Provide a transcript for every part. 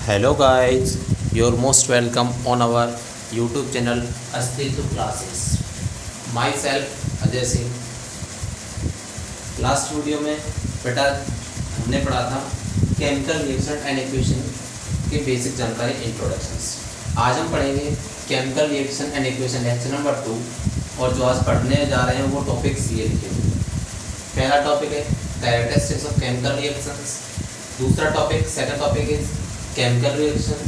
Hello guys, you're most welcome on our YouTube channel अस्तित्व classes. Myself Ajay Singh. Last video में बेटा हमने पढ़ा था केमिकल रिएक्शन एंड इक्वेशन के बेसिक जानकारी इंट्रोडक्शंस। आज हम पढ़ेंगे chemical reaction and equation lecture number 2 और जो आज पढ़ने जा रहे हैं वो टॉपिक्स ये लिखे हुए। पहला टॉपिक है कैरेक्टरिस्टिक्स ऑफ केमिकल रिएक्शंस, दूसरा topic second topic is chemical reaction,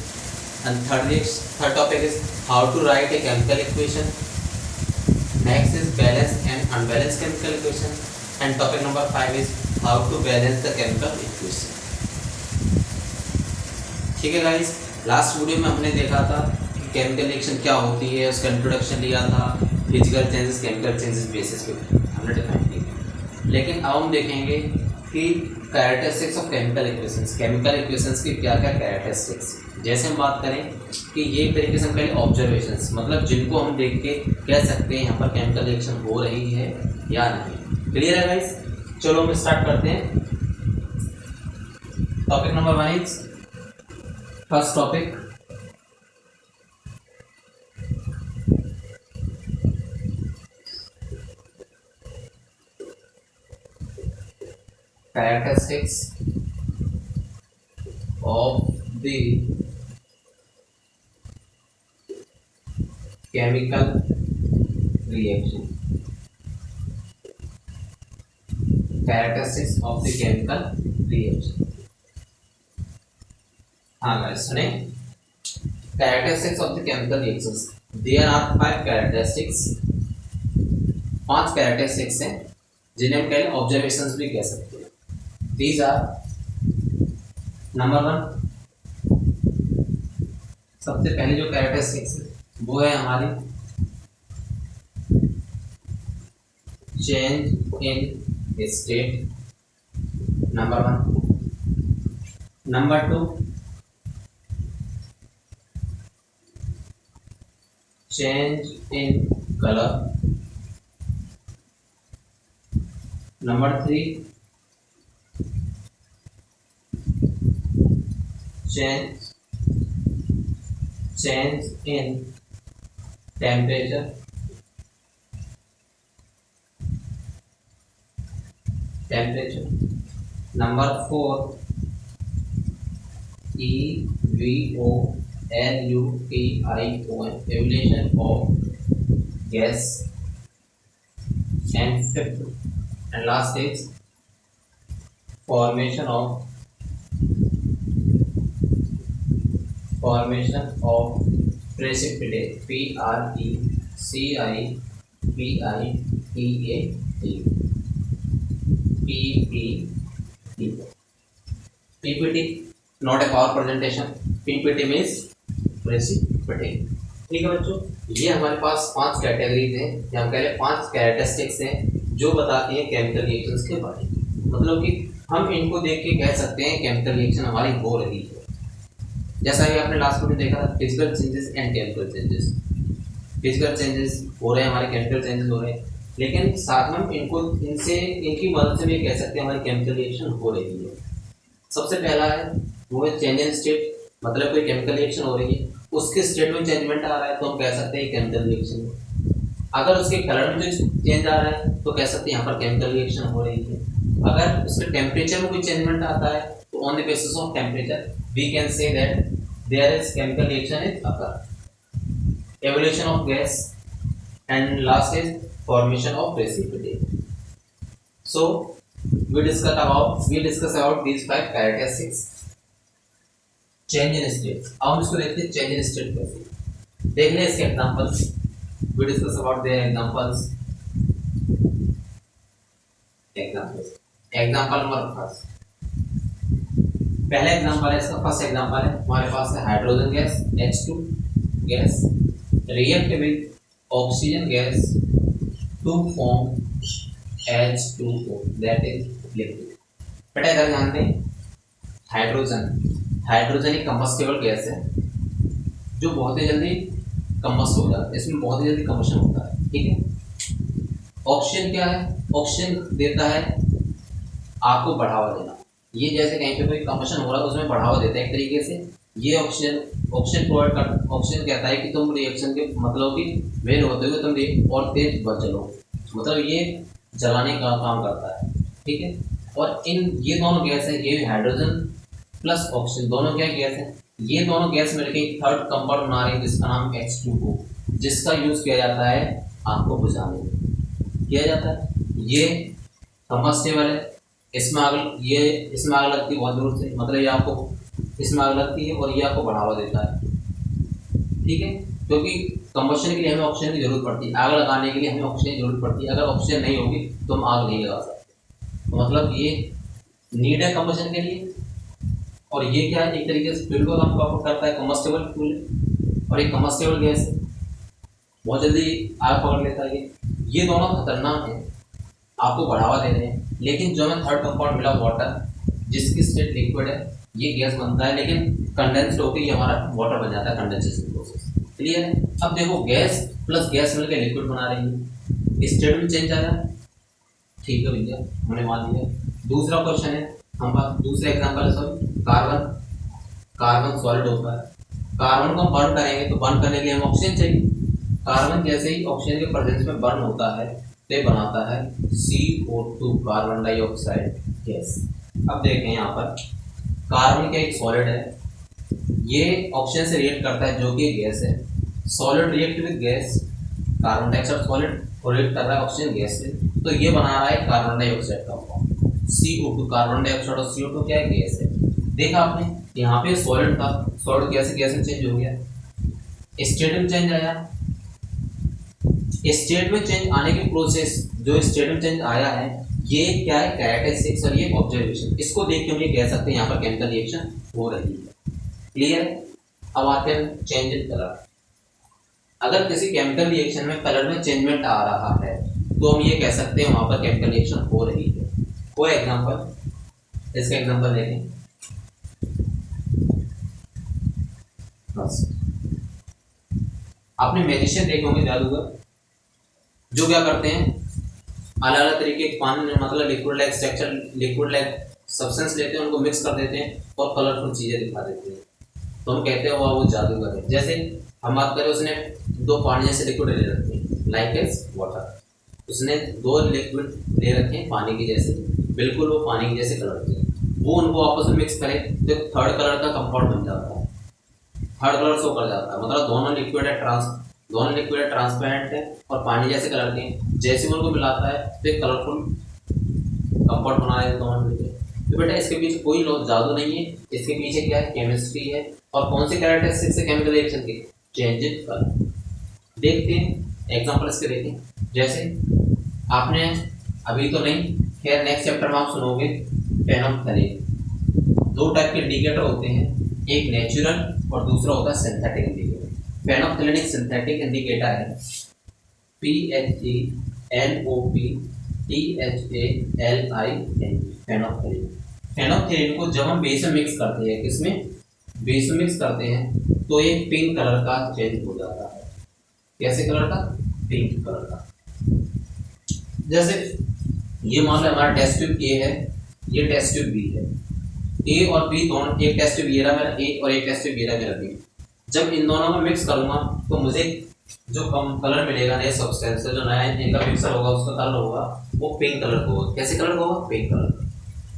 and third topic is how to write a chemical equation. Next is balanced and unbalanced chemical equation, and topic number 5 is how to balance the chemical equation. ठीक है guys, last video में हमने देखा था कि chemical reaction क्या होती है, उसका इंट्रोडक्शन लिया था, physical changes chemical changes basis पे हमने डिफाइन किया। लेकिन अब हम देखेंगे कि characteristics of chemical equations, chemical equations की क्या क्या कैरेक्टरिस्टिक्स। जैसे हम बात करें कि ये एक तरीके से पहले ऑब्जर्वेशंस, मतलब जिनको हम देख के कह सकते हैं यहाँ पर केमिकल रिएक्शन हो रही है या नहीं। क्लियर है गाइस? चलो हम स्टार्ट करते हैं। Topic number 1 is first topic characteristics of the chemical reaction. Characteristics of the chemical reaction. हाँ guys, सुने। Characteristics of the chemical reactions. There are 5 characteristics. 5 characteristics हैं जिन्हें हम कहें ऑब्जर्वेशंस भी कह सकते हैं। These are नंबर 1, सबसे पहले जो कैरेक्टरिस्टिक्स है वो है हमारी change in state, number 1। Number 2, change in colour, number 3, change in temperature, number 4, evolution, evolution of gas, and fifth and last is formation of precipitate, precipitate, PPT not a power presentation, PPT means precipitate। ठीक है बच्चों, ये हमारे पास 5 categories हैं या हम कह रहे 5 कैरेक्टरिस्टिक्स हैं जो बताती हैं केमिकल रिएक्शंस के बारे में। मतलब कि हम इनको देख के कह सकते हैं केमिकल रिएक्शन हमारी हो रही है। जैसा कि आपने लास्ट में देखा था physical changes and chemical changes. Physical changes हो रहे हैं हमारे, केमिकल चेंजेस हो रहे हैं, लेकिन साथ में हम इनकी मदद से भी कह सकते हैं हमारी केमिकल रिएक्शन हो रही है। सबसे पहला है वो है चेंज इन स्टेट, मतलब कोई केमिकल रिएक्शन हो रही है, उसके स्टेट में चेंजमेंट आ रहा है तो हम कह सकते हैं केमिकल रिएक्शन है। अगर उसके कलर में जो चेंज आ रहा है तो कह सकते हैं यहाँ पर केमिकल रिएक्शन हो रही है। अगर उसके टेम्परेचर में कोई चेंजमेंट आता है तो on the basis of temperature we can say that there is chemical reaction is occur, evolution of gas, and last is formation of precipitate. So we discuss about these 5 characteristics। change in state, अब हम इसको देखते हैं change in state कैसे। देख लें इसके examples, we discuss about their examples। Example number 1, पहला एग्जांपल है इसका, फर्स्ट एग्जांपल है हमारे पास है hydrogen gas H2 gas react with oxygen gas to form H2O that is liquid. बेटा इधर ध्यान दें, हाइड्रोजन एक कंबस्टेबल गैस है जो बहुत ही जल्दी कंबस्ट हो जाता है, इसमें बहुत ही जल्दी कंबशन होता है। ठीक है। ऑक्सीजन क्या है? ऑक्सीजन देता है आपको बढ़ावा देना। ये जैसे कहीं पे कोई कंबशन हो रहा है उसमें बढ़ावा देता है एक तरीके से, ये ऑक्सीजन प्रोवाइड कर, ऑक्सीजन कहता है कि तुम रिएक्शन के मतलब कि मेन होते हुए तुम और तेज बच चलो, मतलब ये जलाने का काम करता है, ठीक है। और ये दोनों गैस है, ये हाइड्रोजन प्लस ऑक्सीजन दोनों क्या गैस है, ये दोनों गैस मिलकर एक थर्ड कंपाउंड बना रही है जिसका नाम H2O, जिसका यूज किया जाता है आग को बुझाने में, किया जाता है। ये कंबस्टेबल है, इसमें आग लगती है बहुत दूर से, मतलब ये आपको इसमें आग लगती है और ये आपको बढ़ावा देता है, ठीक है। क्योंकि कंबशन के लिए हमें ऑक्सीजन की जरूरत पड़ती है, आग लगाने के लिए हमें ऑक्सीजन की जरूरत पड़ती है, अगर ऑक्सीजन नहीं होगी तो हम आग नहीं लगा सकते, तो मतलब ये नीड है कंबशन के लिए। और ये क्या है, एक तरीके से फ्यूल का काम करता है, कम्बस्टेबल फ्यूल, और एक कम्बस्टेबल गैस है, बहुत जल्दी आग पकड़ लेता है। ये दोनों खतरनाक है, आपको बढ़ावा दे रहे हैं। लेकिन जो हमें थर्ड कंपाउंड मिला वाटर, जिसकी स्टेट लिक्विड है, ये गैस बनता है, लेकिन कंडेंस्ड होकर ये हमारा वाटर बन जाता है कंडेंसेशन प्रोसेस, क्लियर है। अब देखो गैस प्लस गैस मिलकर लिक्विड बना रही है, स्टेट में चेंज आया, ठीक है भैया, हमने मान लिया। दूसरा क्वेश्चन है हमारे पास, दूसरा एग्जाम्पल है सर, कार्बन सॉलिड होता है, कार्बन को हम बर्न करेंगे तो बर्न करने के लिए हमें ऑक्सीजन चाहिए। कार्बन जैसे ही ऑक्सीजन के प्रेजेंस में बर्न होता है तो बनाता है CO2 कार्बन डाइऑक्साइड गैस। अब देखें यहाँ पर कार्बन का एक सॉलिड है, ये ऑक्सीजन से रिएक्ट करता है जो कि गैस है, solid react with gas, carbon dioxide solid react कर रहा है ऑक्सीजन गैस से, तो ये बना रहा है कार्बन डाइऑक्साइड का CO2, कार्बन डाइऑक्साइड और CO2 क्या है, गैस है। देखा आपने यहाँ पे सॉलिड था, सॉलिड कैसे गैस में चेंज हो गया, स्टेट में चेंज आया, स्टेट में चेंज आने की प्रोसेस, जो स्टेट में चेंज आया है ये क्या है, कैरेक्टरिस्टिक्स और ये ऑब्जर्वेशन, इसको देख के हम ये कह सकते हैं यहाँ पर केमिकल रिएक्शन हो रही है, क्लियर है। अब आते हैं चेंज इन कलर। अगर किसी केमिकल रिएक्शन में कलर में चेंजमेंट आ रहा है तो हम ये कह सकते हैं वहां पर केमिकल रिएक्शन हो रही है। कोई एग्जांपल, इसका एग्जांपल देखें, बस आपने मैजिशियन देखे होंगे, जादूगर, जो क्या करते हैं अलग अलग तरीके के पानी मतलब liquid like structure, liquid like substance लेते हैं, उनको मिक्स कर देते हैं और कलरफुल चीजें दिखा देते हैं, तो हम कहते हैं वो जादूगर है। जैसे हम बात करें, उसने दो पानी जैसे लिक्विड ले रखे हैं, लाइक एज वाटर, उसने दो लिक्विड ले रखे हैं पानी की जैसे, बिल्कुल वो पानी की जैसे कलर के, वो उनको आपस में मिक्स करें तो थर्ड कलर का कंपाउंड बन जाता है, थर्ड कलर शो कर जाता है, मतलब दोनों लिक्विड है ट्रांसपेरेंट है और पानी जैसे कलर के हैं, जैसे उनको मिलाता है तो एक कलरफुल कंपाउंड बना रहे हैं दोनों मिलकर। तो बेटा इसके पीछे कोई जादू नहीं है, इसके पीछे क्या है, केमिस्ट्री है। और कौन सी कैरेक्टरिस्टिक्स है केमिकल रिएक्शन की, चेंज इन कलर। देखते हैं एग्जांपल इसके, देखें जैसे आपने अभी तो नहीं, खैर नेक्स्ट चैप्टर में आप सुनोगे, फेनोल्फथालीन। दो टाइप के इंडिकेटर होते हैं, एक नेचुरल और दूसरा होता है सिंथेटिक इंडिकेटर। फेनोल्फथालीन एक सिंथेटिक इंडिकेटर है, PHENOPTHALIN, फेनोल्फथालीन। फेनोल्फथालीन को जब हम बेस में मिक्स करते हैं, किसमें, बेस में मिक्स करते हैं, तो ये पिंक कलर का चेंज हो जाता है। कैसे कलर का, पिंक कलर का। जैसे ये मान लो हमारा टेस्ट ट्यूब ए है, ये टेस्ट ट्यूब बी है, ए और बी दोनों, एक टेस्ट ट्यूब ये रहा मेरा ए और एक टेस्ट ट्यूब ये रहा मेरा बी। जब इन दोनों को मिक्स करूंगा तो मुझे जो कम कलर मिलेगा, नए सब्सटेंस से जो नया इनका मिक्सर होगा उसका कलर होगा वो पिंक कलर का होगा। कैसे कलर होगा, पिंक कलर का,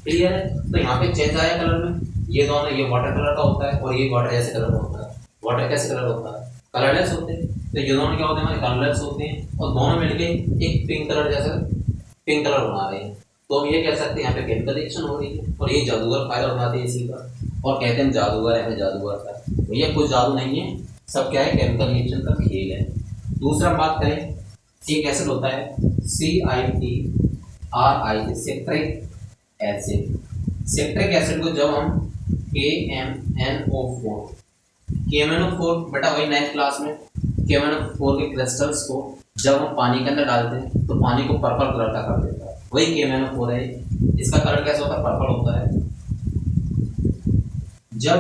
क्लियर है। तो यहाँ पे चेंज आया कलर में, ये दोनों, ये वाटर कलर का होता है और ये वाटर जैसे कलर का होता है। वाटर कैसे कलर होता है, कलरलेस होते हैं, तो ये दोनों क्या होते हैं, हमारे कलरलेस होते हैं और दोनों मिलके एक पिंक कलर जैसा पिंक कलर बना रहे हैं। तो हम ये कह सकते हैं यहाँ पे केमिकल रिएक्शन हो रही है और ये जादूगर फायदा उठाते हैं इसी का और कहते हैं जादूगर है, जादूगर का। भैया कोई जादू नहीं है, सब क्या है, केमिकल रिएक्शन का खेल है। दूसरा बात करें, एक एसिड होता है CITRI, citric acid. Citric acid को जब हम KMNO4 बेटा वही 9th क्लास में KMNO4 के क्रिस्टल्स को जब हम पानी के अंदर डालते हैं तो पानी को पर्पल कलर का कर देता है, वही KMNO4 है। इसका कलर कैसा होता है, पर्पल होता है। जब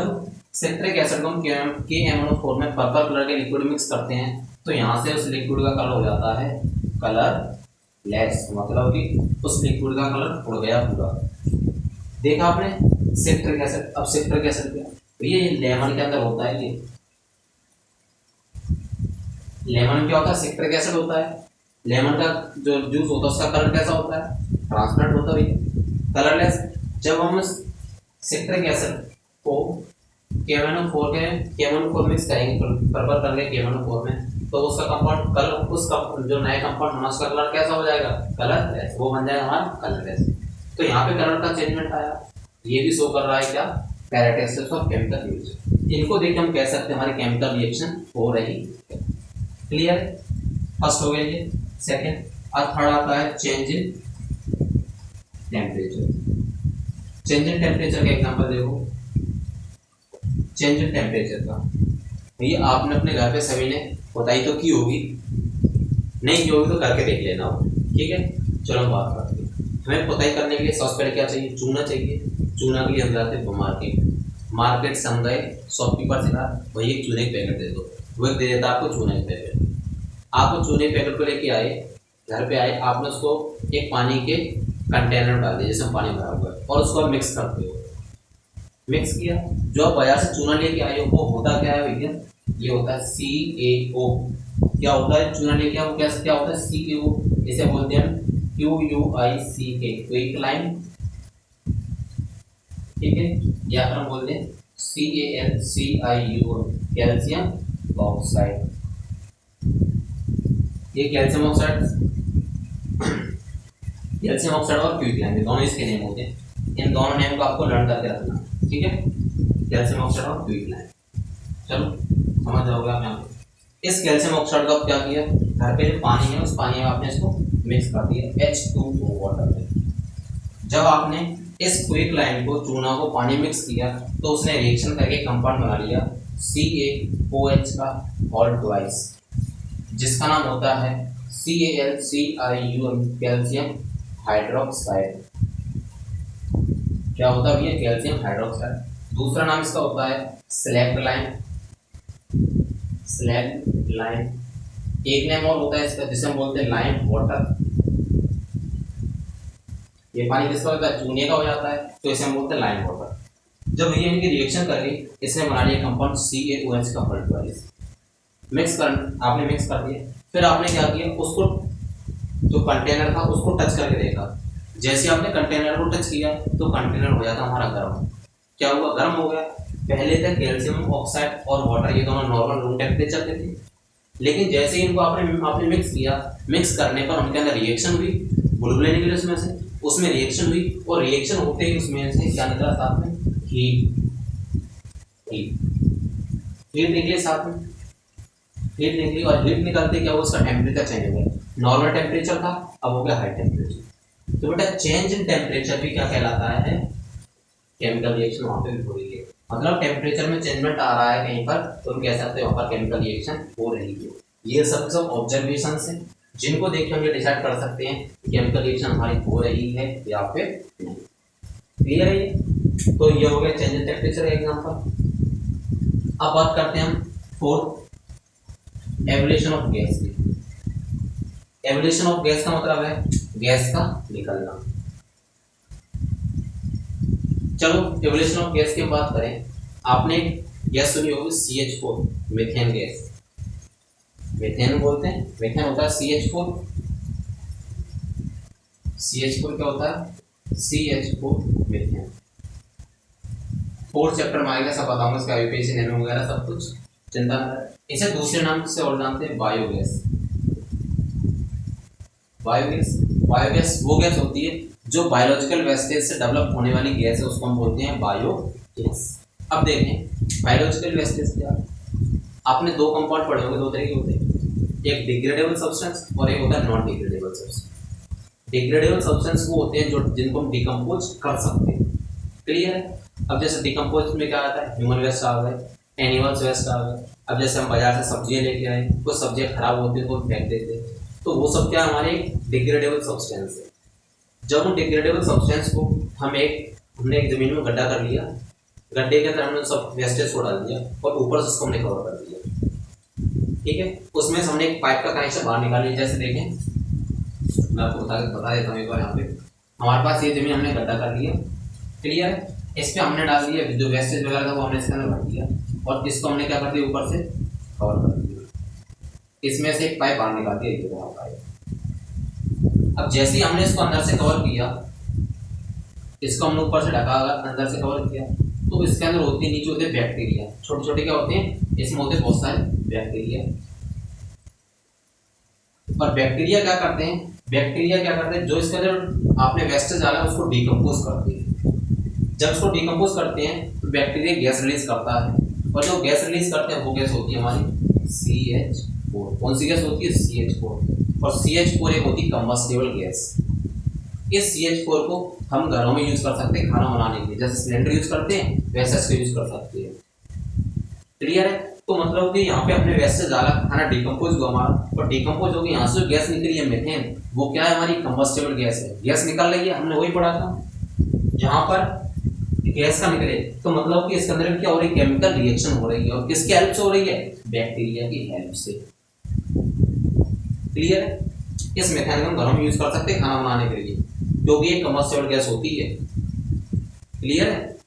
सिट्रिक एसिड को हम KMNO4 में पर्पल कलर के लिक्विड मिक्स करते हैं तो यहाँ से उस लिक्विड का कलर हो जाता है कलरलेस, मतलब कि उस लिक्विड का कलर उड़ गया पूरा। देखा आपने सिट्रिक एसिड। अब सिट्रिक एसिड क्या, तो ये लेमन के अंदर होता है। ये लेमन क्या होता है, सिट्रिक एसिड होता है। लेमन का जो जूस होता है उसका कलर कैसा होता है, ट्रांसपेरेंट होता है भैया, कलरलेस। जब हम सिट्रिक एसिड को KMnO4 मिक्स करेंगे, पर्पल करके KMnO4 में, तो उसका कंपाउंड कलर, जो नया कंपाउंड होना उसका कलर कैसा हो जाएगा, कलरलेस, वो बन जाएगा हमारा कलरलेस। तो यहाँ पे कलर का चेंजमेंट आया, ये भी शो कर रहा है क्या, कैरेक्टरिस्टिक्स ऑफ केमिकल रिएक्शन। इनको देख के हम कह सकते हैं हमारी केमिकल रिएक्शन हो रही है। क्लियर, फर्स्ट हो गया ये। सेकंड, और थर्ड आता है change in temperature. Change in temperature का एग्जांपल देखो। चेंज इन टेम्परेचर का भैया आपने अपने घर पे सभी ने बताई तो की होगी, नहीं की होगी तो करके देख लेना हो, ठीक है। चलो हम बात करते हैं। हमें पुताई करने के लिए सबसे पहले क्या चाहिए, चूना चाहिए। चूना के लिए हम जाते हैं मार्केट से हम गए, शॉपकीपर से कहा भैया एक चूने के पैकेट दे दो, वो दे देता आपको चूने के पैकेट। आपको चूने के पैकेट को लेके आए, घर पे आए, आपने उसको एक पानी के कंटेनर में डाल दिया जैसे पानी भरा हुआ है, और उसको आप मिक्स करते हो। मिक्स किया, जो आप बाजार से चूना लेके आए हो वो होता क्या है भैया, ये होता है CaO। क्या होता है, चूना लेके आओ क्या होता है, CaO। इसे बोलते हैं QUICK, क्विकलाइन, ठीक है। या फिर हम बोलते हैं CaLCiO, कैल्शियम ऑक्साइड। ये कैल्शियम ऑक्साइड और क्विकलाइन दोनों इसके नेम होते हैं। इन दोनों नेम को आपको लर्न करके रखना, ठीक है। कैल्शियम ऑक्साइड और क्विकलाइन, चलो समझ जाओगे आप यहाँ पे। इस कैल्शियम ऑक्साइड का क्या किया, घर पे जो पानी है उस पानी में आपने इसको मिक्स कर दिया H2O वाटर में। जब आपने इस क्विकलाइन को, चूना को पानी मिक्स किया, तो उसने रिएक्शन करके कंपाउंड बना लिया CaOH का होल ट्वाइस, जिसका नाम होता है CaLCiO, कैल्शियम हाइड्रोक्साइड। क्या होता है भैया, कैल्शियम हाइड्रोक्साइड। दूसरा नाम इसका होता है स्लैक्टलाइन। एक नेम और होता है इसका जिसे हम बोलते हैं लाइम वाटर। ये पानी किसका होता है, चूने का हो जाता है, तो इसे हम बोलते हैं लाइम वाटर। जब ये इनकी रिएक्शन कर गई, इसने बना लिया कंपाउंड CaOH का होल ट्वाइस। आपने मिक्स कर दिया, फिर आपने क्या किया, उसको जो कंटेनर था उसको टच करके देखा। जैसे आपने कंटेनर को टच किया तो कंटेनर हो जाता हमारा गर्म। क्या हुआ, गर्म हो गया। पहले तक कैल्शियम ऑक्साइड और वाटर ये दोनों नॉर्मल रूम टेम्परेचर पे थे, लेकिन जैसे ही इनको आपने मिक्स किया, मिक्स करने पर उनके अंदर रिएक्शन हुई, बुलबुले निकले उसमें रिएक्शन हुई, और रिएक्शन होते ही उसमें से क्या निकला, साथ में हीट निकले, साथ में हीट निकली, और हीट निकलते क्या हुआ, उसका टेम्परेचर चेंज हो गया। नॉर्मल टेम्परेचर था, अब हो गया हाई टेम्परेचर। तो बेटा चेंज इन टेम्परेचर भी क्या कहलाता है, केमिकल रिएक्शन वहाँ पे भी हो रही है। मतलब टेम्परेचर में चेंजमेंट आ रहा है कहीं पर, तो हम कह सकते हैं वहाँ पर केमिकल रिएक्शन हो रही है। ये सब ऑब्जर्वेशन है जिनको देख के हम ये डिसाइड कर सकते हैं कि केमिकल रिएक्शन हमारी हो रही है या फिर नहीं। क्लियर है ये? तो ये हो गया चेंज इन टेम्परेचर का एग्जाम्पल। अब बात करते हैं हम फोर्थ, एवोल्यूशन ऑफ गैस की। एवोल्यूशन ऑफ गैस का मतलब है गैस का निकलना। चलो एवोल्यूशन ऑफ गैस की बात करें, आपने गैस सुनी होगी CH4, मीथेन गैस। मीथेन बोलते हैं, मीथेन होता है CH4। CH4 क्या होता है, CH4 मीथेन। 4 चैप्टर में आएगा, सब बताऊंगा इसका यूपीएससी नेम वगैरह सब कुछ, चिंता न करें। इसे दूसरे नाम से और जानते हैं बायोगैस। बायोगैस वो गैस होती है जो बायोलॉजिकल वेस्टेज से डेवलप होने वाली गैस है, उसको हम बोलते हैं बायोगैस। अब देखें बायोलॉजिकल वेस्टेज क्या, आपने दो कंपाउंड पढ़े होंगे, दो तरह के होते हैं, एक डिग्रेडेबल सब्सटेंस और एक होता है non degradable substance. Degradable substance वो होते हैं जो जिनको हम डिकम्पोज कर सकते हैं। क्लियर है? अब जैसे डिकम्पोज में क्या आता है, ह्यूमन वेस्ट आ गए, एनिमल्स वेस्ट आ गए। अब जैसे हम बाजार से सब्जियां लेके आए, कुछ सब्जियां खराब होती है तो फेंक देते हैं, तो वो सब क्या हमारे डिग्रेडेबल सब्सटेंस है। जब उन डिग्रेडेबल सब्सटेंस को हमने एक जमीन में गड्ढा कर लिया, गड्ढे के अंदर हमने सब वेस्टेज को डाल दिया और ऊपर से उसको हमने कवर कर दिया, ठीक है। उसमें से हमने एक पाइप का कनेक्शन बाहर निकाल लिया। जैसे देखें मैं आपको बता देता हूँ एक बार, यहाँ पे हमारे पास ये जमीन हमने गड्ढा कर लिया, क्लियर है। इस पे हमने डाल दिया, जो वेस्टेज वगैरह था वो हमने इसके अंदर भर दिया, और इसको हमने क्या कर दिया, ऊपर से कवर कर दिया। इसमें से एक पाइप बाहर निकाल दिया, ये रहा पाइप। अब जैसे ही हमने इसको अंदर से कवर किया, इसको हमने ऊपर से ढका, अंदर से कवर किया, तो इसके अंदर होती है, नीचे होते हैं बैक्टीरिया, छोटे छोटे क्या होते हैं, इसमें होते हैं बहुत सारे बैक्टीरिया। और बैक्टीरिया क्या करते हैं, जो इसके अंदर आपने वेस्टेज डाला उसको डिकम्पोज करते हैं। जब उसको डिकम्पोज करते हैं तो बैक्टीरिया गैस रिलीज करता है, और जो गैस रिलीज करते हैं वो गैस होती है हमारी CH4। कौन सी गैस होती है, CH4। और CH4 एक होती है कंबस्टिबल गैस। इस CH4 को हम घरों में यूज कर सकते हैं खाना बनाने के लिए, जैसे सिलेंडर यूज करते हैं वैसे इसको यूज कर सकते हैं। क्लियर है। तो मतलब कि यहाँ पे अपने वेस्टेज डाला, खाना डिकम्पोज हुआ हमारा, और डिकम्पोज होकर यहाँ से जो गैस निकली है मीथेन, वो क्या है, हमारी कंबस्टिबल गैस है। गैस निकल रही है, हमने वही पढ़ा था, जहाँ पर गैस का निकले तो मतलब कि इसके अंदर क्या हो रही है, केमिकल रिएक्शन हो रही है, और किसकी हेल्प से हो रही है, बैक्टीरिया की हेल्प से। क्लियर है। इस मीथेन को हम घरों में यूज कर सकते हैं खाना बनाने के लिए, क्योंकि ये कंबस्टिबल गैस होती है। क्लियर है,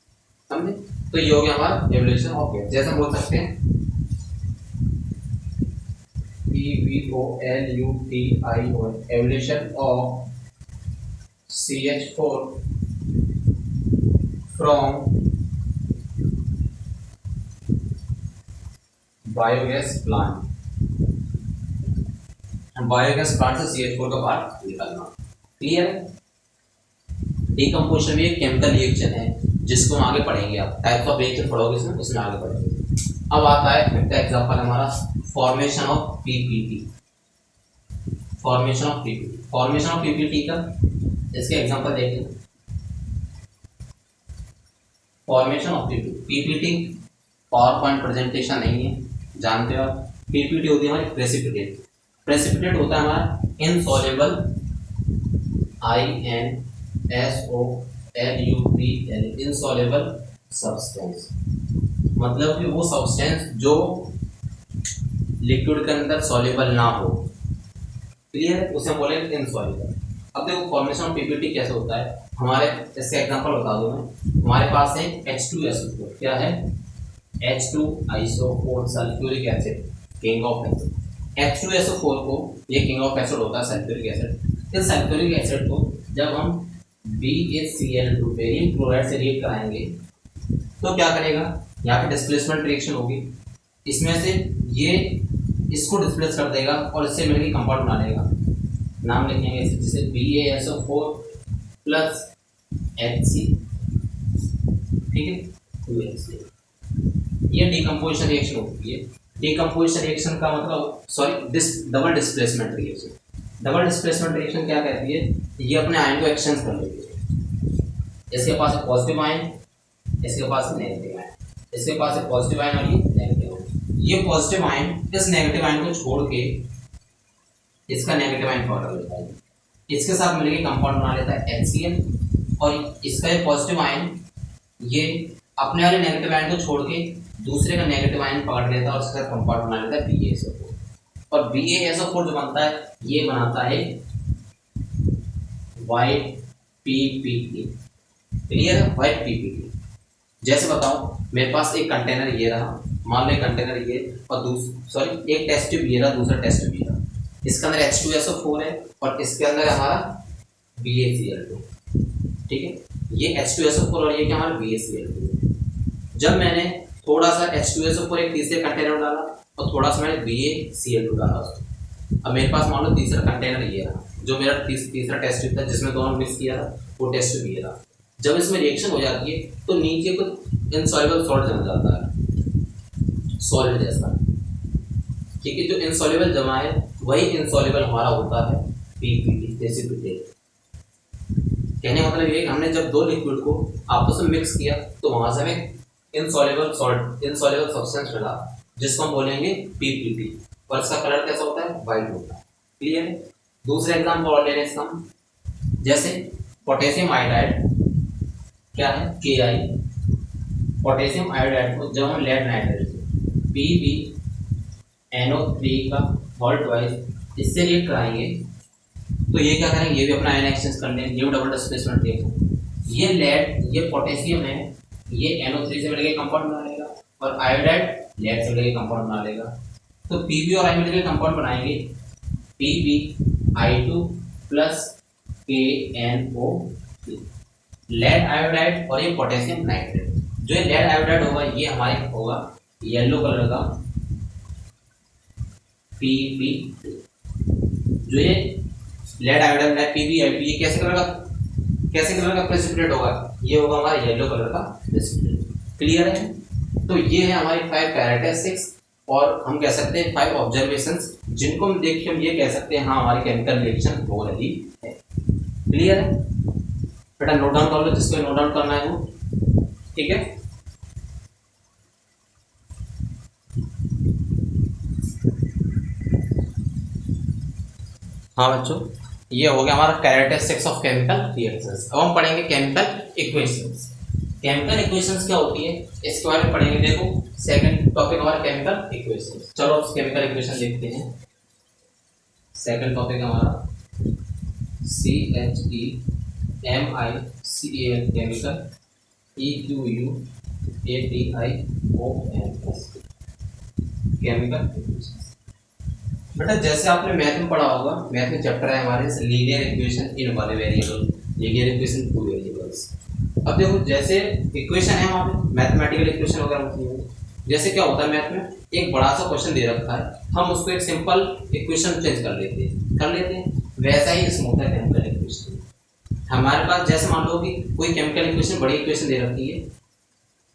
समझे। तो ये हो गया हमारा एवोल्यूशन ऑफ गैस। जैसे हम बोल सकते हैं EVOLUTION, evolution of CH4 from biogas plant. Biogas plant से CH4 का पार्ट निकालना। क्लियर है। डिकम्पोजिशन भी एक केमिकल रिएक्शन है, जिसको हम आगे पढ़ेंगे। आप टाइप्स ऑफ रिएक्शन पढ़ोगे उसमें आगे पढ़ेंगे। अब आता है फिफ्थ एग्जांपल हमारा, formation of PPT। Formation of PPT का इसके एग्जांपल देखिए। Formation of PPT power point presentation नहीं है, जानते हो आप। PPT होती है हमारी प्रेसिपिटेट होता है हमारा इनसॉल्युबल, INSOLUBL, इनसॉल्युबल सब्सटेंस। मतलब कि वो सब्सटेंस जो लिक्विड के अंदर सॉल्युबल ना हो। क्लियर है, उसे हम बोलेंगे इनसॉल्युबल। अब देखो फॉर्मेशन ऑफ PPT कैसे होता है, हमारे इसका एग्जांपल बता दूं मैं। हमारे पास है H2SO4, क्या है, H2SO4 sulphuric acid, king of acid. H2SO4 को, ये किंग ऑफ एसिड होता है सल्फ्यूरिक एसिड। इस सल्फ्यूरिक एसिड को जब हम BaCl2 बेरियम क्लोराइड से रिएक्ट कराएंगे तो क्या करेगा, यहाँ पे डिस्प्लेसमेंट रिएक्शन होगी, इसमें से ये इसको डिस्प्लेस कर देगा और इससे मिलकर कंपाउंड बना लेगा। नाम लिखेंगे जैसे BaSO4 प्लस HC, ठीक है, 2HC। ये डिकम्पोजिशन रिएक्शन होती है। डिकम्पोजिशन रिएक्शन का मतलब double displacement reaction. Double displacement reaction क्या कहती है, ये अपने आयन को एक्सचेंज कर लेती है। इसके पास है पॉजिटिव आयन, इसके पास है नेगेटिव आयन, इसके पास है पॉजिटिव आयन और ये नेगेटिव आयन। ये पॉजिटिव आयन इस नेगेटिव आयन को छोड़ के इसका नेगेटिव आयन पाउडर लेता है, इसके साथ मिलकर कंपाउंड बना लेता है HCl, और इसका ये पॉजिटिव आयन ये अपने वाले नेगेटिव आयन को छोड़ के दूसरे का नेगेटिव आयन पकड़ लेता है और उसके साथ कंपाउंड बना लेता है BaSO4। और BaSO4 जो बनता है ये बनाता है व्हाइट PPT। क्लियर है, व्हाइट PPT। जैसे बताओ, मेरे पास एक कंटेनर ये रहा, मान लो कंटेनर ये, और एक टेस्ट ट्यूब ये रहा, दूसरा टेस्ट ट्यूब ये रहा। इसके अंदर H2SO4 है और इसके अंदर हमारा BaCl2, ठीक है। ये H2SO4 और ये क्या हमारा BaCl2। जब मैंने थोड़ा सा H2SO4 एक तीसरे कंटेनर में डाला और थोड़ा सा मैंने BaCl2 डाला उसमें, अब मेरे पास मान लो तीसरा कंटेनर ये रहा, जो मेरा तीसरा टेस्ट ट्यूब था जिसमें दोनों मिक्स किया था, वो टेस्ट ट्यूब ये रहा। जब इसमें रिएक्शन हो जाती है तो नीचे कुछ इनसॉल्युबल सॉल्ट जम जाता है, सॉलिड जैसा, ठीक है। जो इनसॉल्युबल जमा है वही इनसॉल्युबल हमारा होता है PPT, प्रेसिपिटेट। कहने का मतलब ये कि हमने जब दो लिक्विड को आपस में मिक्स किया तो वहां से हमें इनसॉल्युबल सॉल्ट, इनसॉल्युबल सब्सटेंस मिला, जिसको हम बोलेंगे PPT, और इसका कलर कैसा होता है, व्हाइट होता है। क्लियर है। दूसरा एग्जांपल और ले लें इसका, जैसे पोटेशियम आयोडाइड, क्या है, Ki। पोटेशियम आयोडाइड को जब हम लेड नाइट्रेट PbNO3 का होल ट्वाइस इससे रिएक्ट कराएंगे तो ये क्या करेंगे, ये भी अपना आयन एक्सचेंज कर लेंगे, ये डबल डिस्प्लेसमेंट रिएक्शन। ये लेड, ये पोटेशियम है ये NO3 से मिलकर कंपाउंड बना लेगा और आयोडाइड लेड से मिलकर कंपाउंड बना लेगा। तो Pb और I मिलकर कंपाउंड बनाएंगे PbI2 plus KNO3, lead iodide और ये पोटेशियम नाइट्रेट। जो ये लेड आयोडाइड होगा ये हमारे होगा येलो कलर का Pb। जो ये लेड आयोडाइड है PbI2 ये कैसे कलर का प्रेसिपिटेट होगा, ये होगा हमारा येलो कलर का प्रेसिपिटेट। क्लियर है? तो ये है हमारी 5 कैरेक्टरिस्टिक्स और हम कह सकते हैं 5 ऑब्जर्वेशंस जिनको हम देख के हम ये कह सकते हैं हाँ हमारी केमिकल रिएक्शन हो रही है। क्लियर है बेटा? नोट डाउन कर लो जिसको नोट डाउन करना है वो, ठीक है। हाँ बच्चों, ये हो गया हमारा कैरेक्टरिस्टिक्स ऑफ केमिकल रिएक्शंस। अब हम पढ़ेंगे केमिकल इक्वेशंस। केमिकल इक्वेशंस क्या होती है इसके बारे में पढ़ेंगे। देखो सेकंड टॉपिक हमारा केमिकल इक्वेशंस। चलो उस केमिकल इक्वेशन देखते हैं। सेकंड टॉपिक हमारा CHEMICAL chemical EQUATIONS chemical equations. बेटा जैसे आपने मैथ में पढ़ा होगा, मैथ में चैप्टर है हमारे linear equation in one variable, linear equation two variables. अब देखो जैसे इक्वेशन है वहाँ पे मैथमेटिकल इक्वेशन वगैरह होती है। जैसे क्या होता है मैथ में एक बड़ा सा क्वेश्चन दे रखा है, हम उसको एक सिंपल इक्वेशन चेंज कर लेते हैं। वैसा ही इसमें होता है केमिकल इक्वेशन। हमारे पास जैसे मान लो कि कोई केमिकल इक्वेशन बड़ी इक्वेशन दे रखी है,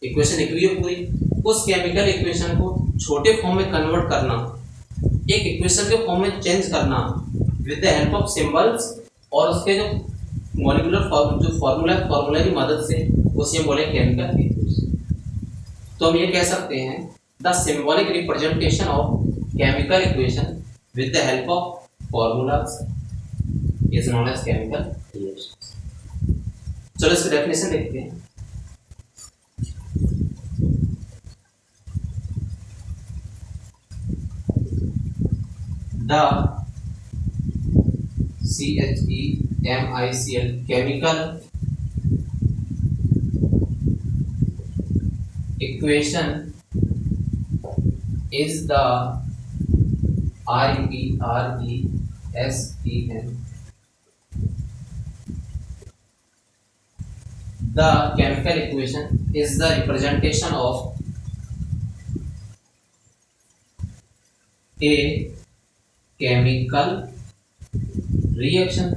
इक्वेशन लिखी हुई है पूरी, उस केमिकल इक्वेशन को छोटे फॉर्म में कन्वर्ट करना, एक इक्वेशन के फॉर्म में चेंज करना with the help of symbols और उसके जो मॉलिक्यूलर फॉर्मूला की मदद से, उसे हम बोले केमिकल इक्वेशन। तो हम ये कह सकते हैं the symbolic representation of chemical equation with the help of formulas is known as chemical reaction. चलो इसकी डेफिनेशन देखते हैं। The CHEMICAL chemical equation is the REPRESEN. The chemical equation is the representation of a chemical reaction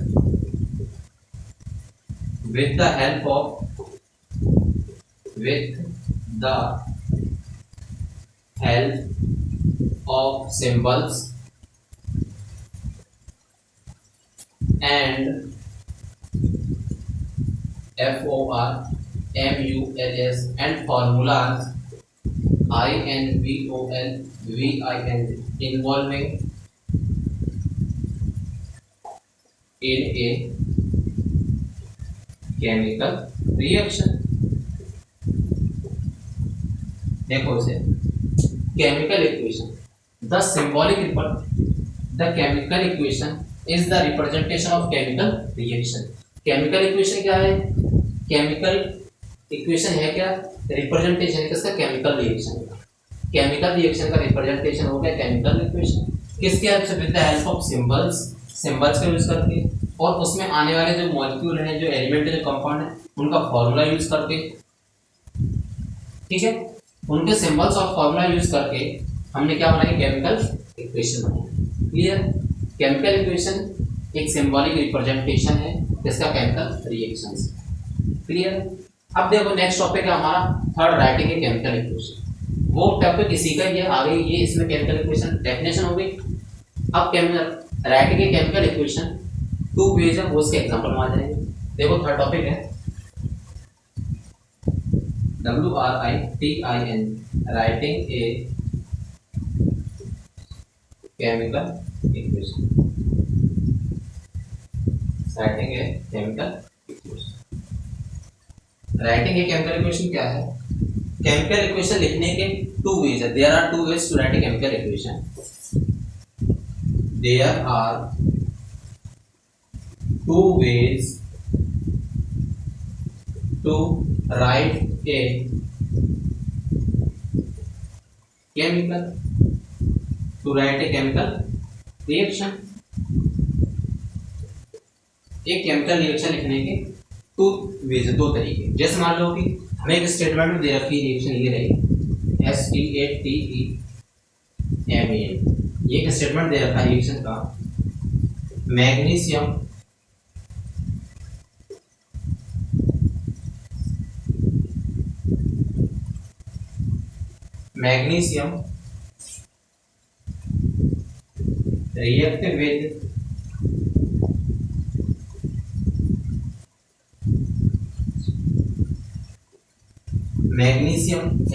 with the help of symbols and FORMULAs and formulas INVOLVIN involving in a chemical reaction। देखो इसे chemical equation, the chemical equation is the representation of chemical reaction। chemical equation क्या है? chemical equation है क्या? representation है किसका? chemical reaction का। chemical reaction का representation हो गया chemical equation। किसके हेल्प से? with the help of symbols का यूज करके और उसमें आने वाले जो मॉलिक्यूल हैं, जो एलिमेंट है, जो कंपाउंड है, उनका फॉर्मूला यूज करके, ठीक है, उनके सिंबल्स और फॉर्मूला यूज करके हमने क्या बनाया? केमिकल इक्वेशन बनाया। क्लियर? केमिकल इक्वेशन एक सिंबॉलिक रिप्रेजेंटेशन है जिसका केमिकल रिएक्शंस। क्लियर? अब देखो नेक्स्ट टॉपिक है हमारा third, writing a chemical equation. वो टॉपिक इसी का ही है, आगे ये इसमें केमिकल इक्वेशन डेफिनेशन हो गई। अब writing a chemical equation two ways है, वो उसके एग्जांपल में आ जाएंगे। देखो थर्ड टॉपिक है WRITIN, writing a chemical equation. Writing a chemical equation. Writing a chemical equation क्या है? केमिकल इक्वेशन लिखने के टू वेज है। There are two ways to write a chemical equation. There are two ways to to write a chemical reaction. एक chemical reaction लिखने के दो तरीके। जैसे मान लो कि हमें एक स्टेटमेंट में दे रखी रिएक्शन ये रही STATEMAN, ये एक स्टेटमेंट दे रखा है रिएक्शन का। Magnesium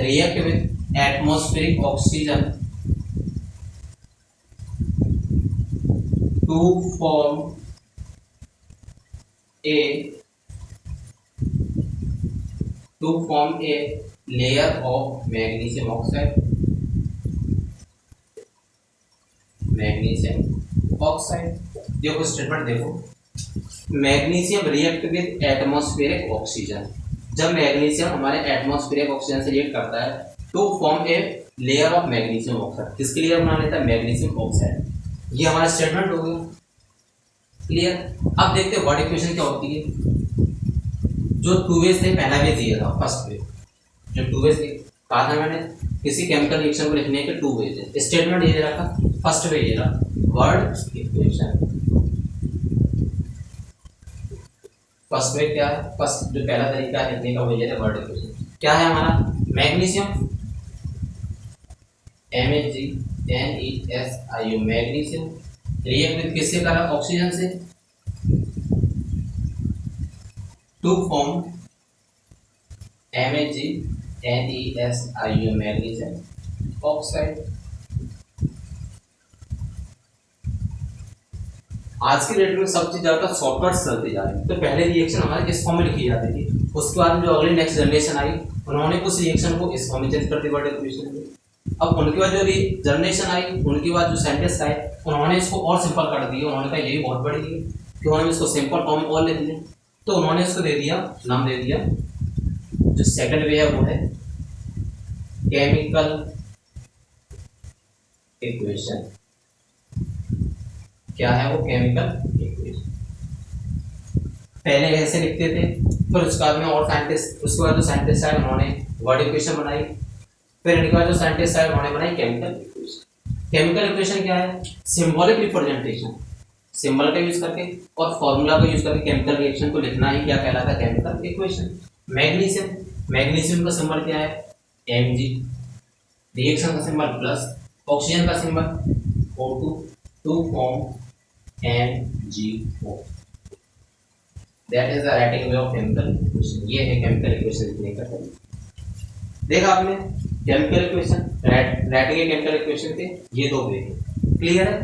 react with atmospheric oxygen to form a layer of magnesium oxide। देखो स्टेटमेंट देखो, magnesium react with atmospheric oxygen. जब मैग्नीशियम हमारे एटमॉस्फेरिक ऑक्सीजन से रिएक्ट करता है to form a layer of magnesium oxide. किसकी लेयर बना लेता है? Magnesium oxide. ये हमारा स्टेटमेंट हो गया, क्लियर। अब देखते हैं वर्ड इक्वेशन क्या होती है। जो टू वेज थे, पहला वेज ये था, फर्स्ट वेज। जो टू वेज कहा था मैंने, किसी केमिकल रिएक्शन को लिखने के टू वेज है। स्टेटमेंट ये रखा, फर्स्ट वेज ये रहा वर्ड इक्वेशन। फर्स्ट वेज क्या है? फर्स्ट जो पहला तरीका है लिखने का वो ये है वर्ड इक्वेशन। क्या है हमारा? Magnesium MAGNESIO magnesium react with किससे करा? ऑक्सीजन से, to form MAGNESIO magnesium oxide. आज की डेट में सब चीज ज्यादा शॉर्टकट चलते जा रहे हैं। तो पहले रिएक्शन हमारे इस फॉर्म में लिखी जाती थी, उसके बाद जो अगली नेक्स्ट जनरेशन आई उन्होंने उस रिएक्शन को इस फॉर्म में चेंज कर दिया वर्ड इक्वेशन में। अब उनके बाद जो जनरेशन आई, उनके बाद जो साइंटिस्ट आए, उन्होंने इसको और सिंपल कर दिया। उन्होंने कहा यही बहुत बड़ी है कि उन्होंने इसको सिंपल फॉर्म और ले दिया। तो उन्होंने इसको दे दिया, नाम दे दिया, जो सेकंड वे है वो है केमिकल इक्वेशन। क्या है वो? Chemical equation. पहले ऐसे लिखते थे, फिर उसके बाद में और साइंटिस्ट, उसके बाद जो साइंटिस्ट आए उन्होंने वर्ड इक्वेशन बनाई, फिर इनके बाद जो साइंटिस्ट आए उन्होंने बनाई केमिकल इक्वेशन। केमिकल इक्वेशन क्या है? सिंबॉलिक रिप्रेजेंटेशन, सिंबल का यूज करके और फॉर्मूला का यूज करके केमिकल रिएक्शन को लिखना ही क्या कहलाता है? Chemical equation. मैग्नीशियम का सिंबल क्या है? Mg। रिएक्शन का सिंबल प्लस, ऑक्सीजन का symbol O2 to form MgO। That is the writing way of chemical equation. ये है केमिकल इक्वेशन लिखने का तरीका। देखा आपने chemical equation, writing chemical equation के ये दो वे हैं, क्लियर है?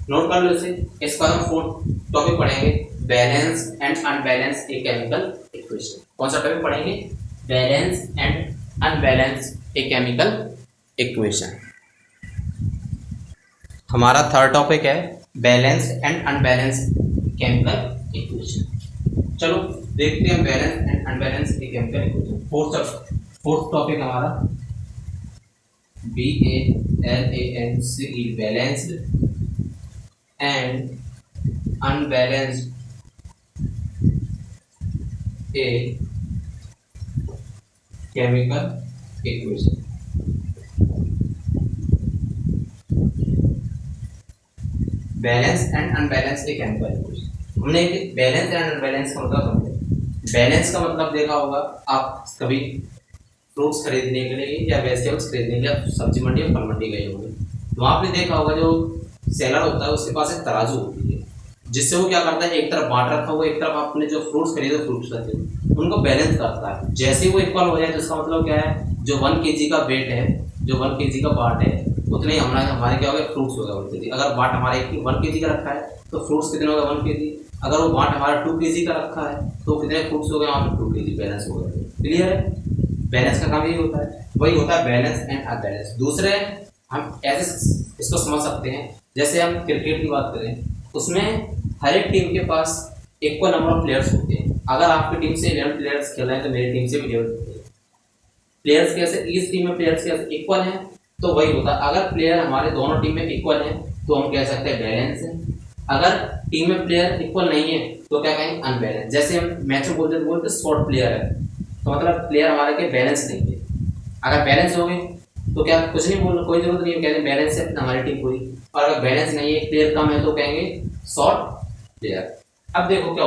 नोट कर लो इसे। इसका हम फोर्थ टॉपिक पढ़ेंगे, balance and unbalance A chemical equation. कौन सा टॉपिक पढ़ेंगे? Balance and unbalance A chemical equation. हमारा थर्ड टॉपिक है balance and unbalance chemical equation. चलो देखते हैं balance and unbalance A chemical equation. Fourth topic हमारा BALANCE, balanced and unbalanced a chemical equation। Balance and unbalance A chemical equation. हमने balance and unbalance का मतलब समझे। Balance का मतलब देखा होगा आप कभी फ्रूट्स खरीदने के लिए या वेजिटेबल्स खरीदने के लिए सब्जी मंडी या फल मंडी गए होंगे, तो आपने देखा होगा जो सेलर होता है उसके पास एक तराजू होती है, जिससे वो क्या करता है, एक तरफ बांट रखा हुआ, एक तरफ आपने जो फ्रूट्स खरीदे फ्रूट्स रखे उनको बैलेंस करता है। जैसे ही वो इक्वल हो जाए तो इसका मतलब क्या है, जो 1 kg का वेट है, जो 1 kg का पार्ट है, उतने ही हमारे क्या हो गए, फ्रूट्स हो गए 1 kg। अगर बाट हमारे 1 kg का रखा है तो फ्रूट्स कितने हो गए 1 kg। अगर वो बाट हमारा 2 kg का रखा है तो कितने फ्रूट्स हो गए, वहाँ पर 2 kg बैलेंस हो गए। क्लियर है? बैलेंस का काम यही होता है, वही होता है बैलेंस एंड अनबैलेंस। दूसरे हम ऐसे इसको समझ सकते हैं, जैसे हम क्रिकेट की बात करें, उसमें हर एक टीम के पास इक्वल नंबर ऑफ प्लेयर्स होते हैं। अगर आपकी टीम से 11 प्लेयर्स खेल रहे हैं तो मेरी टीम से भी 11 प्लेयर्स कैसे, इस टीम में प्लेयर्स कैसे इक्वल हैं तो वही होता है। अगर प्लेयर हमारे दोनों टीम में इक्वल हैं तो हम कह सकते हैं बैलेंस है। अगर टीम में प्लेयर इक्वल नहीं है तो क्या कहेंगे, अनबैलेंस। जैसे हम मैच में बोलते शॉर्ट प्लेयर है तो मतलब प्लेयर हमारे के बैलेंस नहीं है। अगर बैलेंस हो गए तो क्या कुछ नहीं बोल, कोई जरूरत नहीं है, कहते बैलेंस है हमारी टीम पूरी। और अगर बैलेंस नहीं है, प्लेयर कम है तो कहेंगे शॉर्ट प्लेयर। अब देखो क्या